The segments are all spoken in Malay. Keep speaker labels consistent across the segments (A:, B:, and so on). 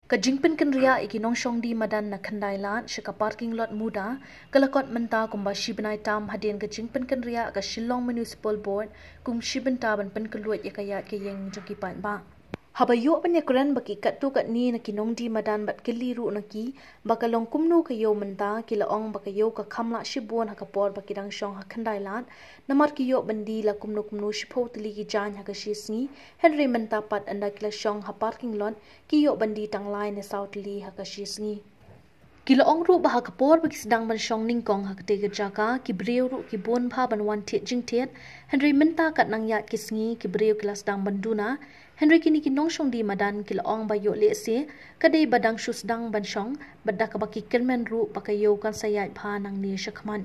A: Kajingpen kenria ikinong syong di madan na kandailan syaka parking lot muda kalakot menta kumba shibenai tam hadien kajingpen kenria ka Shillong Municipal Board kum shibenta ban pen keluat yakayat ke yang jokipan ba. Habayo penyakuran baki kat tu kat ni na kinong di madan bat keliru naki bakalong kumnu kayo menta kilaong bakayo ka kamla shibuan hakapor bakidang syong hakandailan namar kiyo bandi la kumnu shipo tili ki jan hakashisni Henry menta pat anda kila syong ha parking lot kiyo bandi tanglai na south li hakashisni. Kilaong ru bah kapor bagi sedang ban syong ningkong hak tega jaka ki breu ru ki bon pha ban wan tiet jing tiet Henry menta kat nang yat kisngi ki breu kelas dang banduna Henry kini kinong syong di madan kilaong bayo le se kadai badang shus dang ban syong badak baki kelmen ru pakayo kan sayat pha nang ni syakman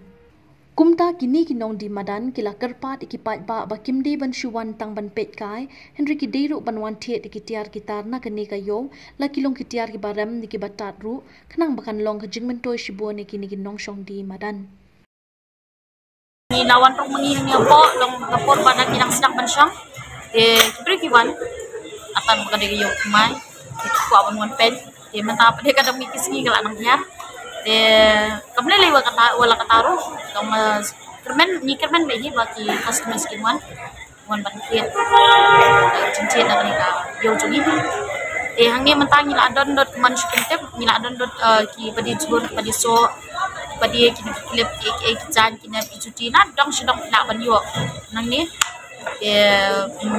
A: kumta kini kinong di madan kila kerpat ikipat ba bakimde ban shuwan tang ban pet kai Henry ki deiru ban wan tiet ikitiar gitar na kani kayo la kilong kitiar ki baram ni ki batat ru kanang bakan long ka jingmen toy shibo ni kini kinong syong di madan
B: ni lawan rong mengi ni po long kapor pada kinang sedang ban syong kibri kiwan atan bukan dari yo mai ku awan wan pen menta apa dia kadang mikis ni kala nang ya kamne lewa kata wala kataru kam kermen bagi baki customer skiman wan bankiet cincin nak ni ka yo jungi hangni mentangi la adon dot man shukentep ni la adon dot ki padi jur padi so padi ki klip ek jan ki na picuti na dong sedang nak ban yo nang ni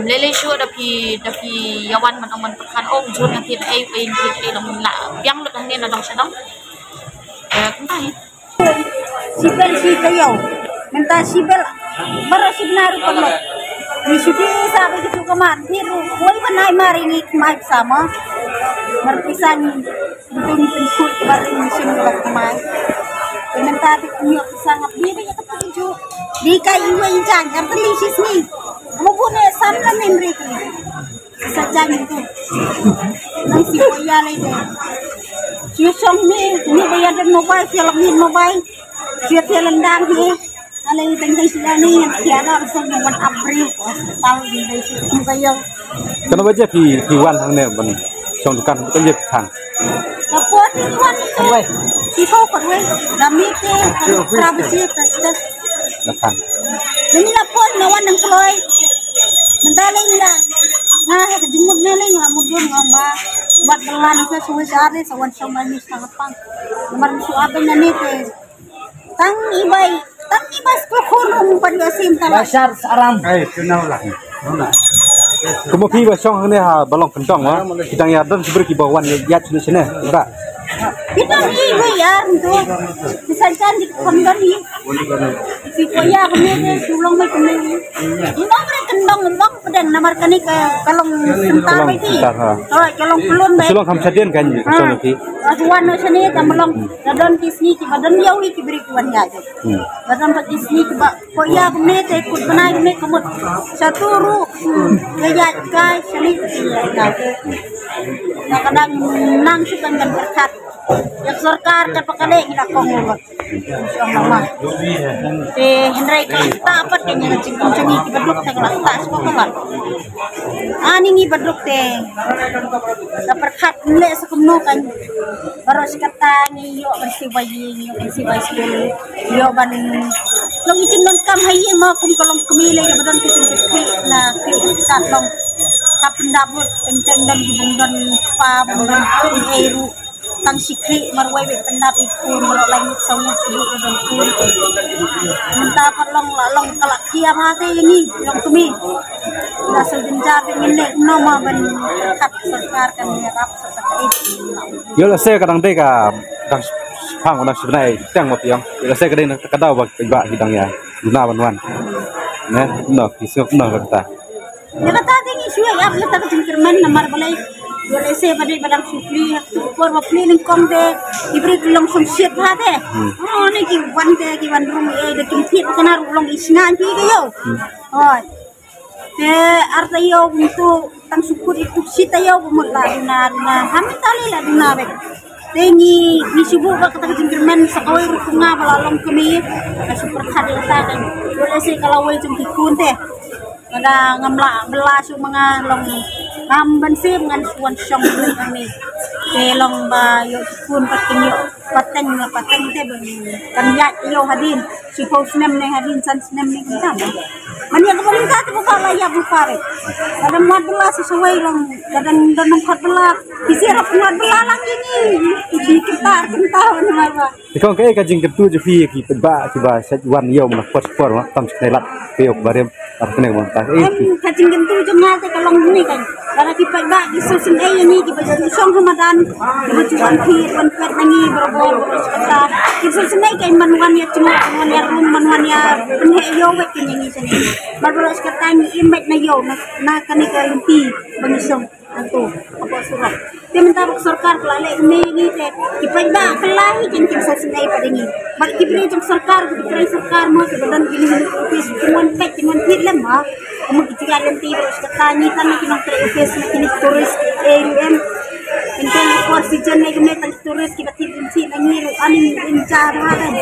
B: lele shu dapi yawan man pekan ong jur yang tin ai pen tin long la biang lut hang ni na dong sedang kuntai
C: sibel si kayo menta sibel bara sibnar kono ni sudi sabi gitu kaman biru woi banai mari ni mai sama marpisan betul ni pensut bari ni sim bak mai menta ti kunyo sangat biru ya ketuju di kai iwe jan artli sisni mubune samlan Henry sajang itu nang si boya le de Syusong ni bayar dan mobile film ni mobile siya landang ni alay tangkay sila ni siya na rasang naman April tahu di siya kayo
D: kenapa aja wan hang ne ban song dukan betul je kang
C: apa wan si kau perwe dami ke prabisi presiden
D: nakang
C: ini lapor nawan nang kloy mendaling la nah kejenguk nele ngamudun ngamba buat belan ke suwe sare sawan sama ni sangat pang nomor suabe nani te tang ibai ko khono pan yasim tala
E: Bashar Aram
D: kenal lah kamu pi ba song ne ha balong pentong wa kitang ya dan seber ki bawan ya sini sini enggak
C: kita ni ya untuk disancan di kamdan ni si koya kemene sulong mai kemene ino bre kendong long pedang namar kani ke kalong sentar iki oh kalong pelun be
D: sulong kam sadien kan song ki
C: aduan sini tamlong dadon kisni ki badan yawi ki beri kuan ya badan pat kisni ki ba koya kemene te ikut benai kemene kemut satu ru gaya kai sini na kadang nang sukan kan berkat yang sarkar kapakale ginakong ulo mama Henry kalasta apat kanya nagcingkong sini kibadlok sa kalasta sepakulan ani ngi badlok te sa perkat nle sa kumnukan baro sikata ngi yo bersiway skill yo ban long icing non kam hayi ma kum kolong kumile ya badon kiting na chat long kapendabut kenceng dan dibungdan pa bungdan eru tang sikri marway be pendap ikun melok langit sama ibu dan kun menta palong lalong kalak kia mate ini long tumi nasa jenjar ngene nama ban kat sarkar kan nyerap sesakai
D: yo la se kadang de ka dang phang ona sebenai tang mo piang yo la se kadang kadau ba hidang ya guna wan ne no kisok no kata
C: ya kata tingi suwe ya kata kecingkerman namar balai boleh saya badang supli por mapli ning kom de ibri long som shit ha de oh ni ki wan rum de kim fit kana long isnan pi kayo oi te arta yo itu tang syukur itu sita yo mut la duna hamil tali la duna be tengi ni subuh ka kata kecingkerman sakawai rukunga balalong kami super khadil ta kan boleh saya kalau wai cum tikun teh kada ngamla belasu mga long amban sim ngan suan syong kami Kelong ba yo pun patin yo paten te kan ya yo hadin si host nem ne hadin san nem ne kita ba manya ko paling ka ko kala ya bu pare kadang madla sesuai long kadang danang khatla kisirap madla lang ini kita ba
D: Ikaw kaya kajing ketu je fi ki ba set wan yo mana pot wa tam selat peok barem artene mo ta
C: kajing ketu je ngate kalong ni kan karena kita ba di susun ni di bajan song Ramadan di bajan khir wan pet nangi berobor kata di susun kay manwan ya cuma manwan ya rum manwan ya penhe yo wet ni sini baru sekarang ni imet na yo na kanika limpi bangisong anto apa surat dia minta sarkar kelale ni te kipanda kelahi jengking sasinai padingi mak kibri jeng sarkar kibri sarkar mo kedan gini office cuman pek cuman film ha kamu kitiga lenti terus katani kan kinong tre office na kini turis AUM intel for season na gini tan turis kibatit si na ngiru aning incar ha kan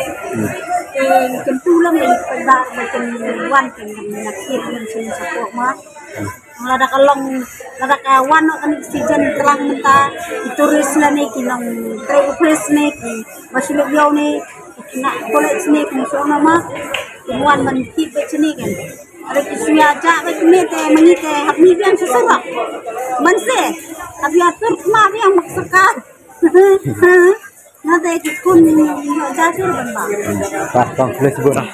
C: kentulang ni pada macam wan kan nakir yang sini sapok mah lada kalong lada kawan kan season telang menta turis la ni kinong tre office ni masih lebih ni kena college ni kan so nama wan man tip sini kan ada kisuya aja ni teh mengite hab ni biang sesurat manse tapi atur mah yang maksudkan nanti ikut kun jatuh kan bang.
D: Bang, boleh sebut lah.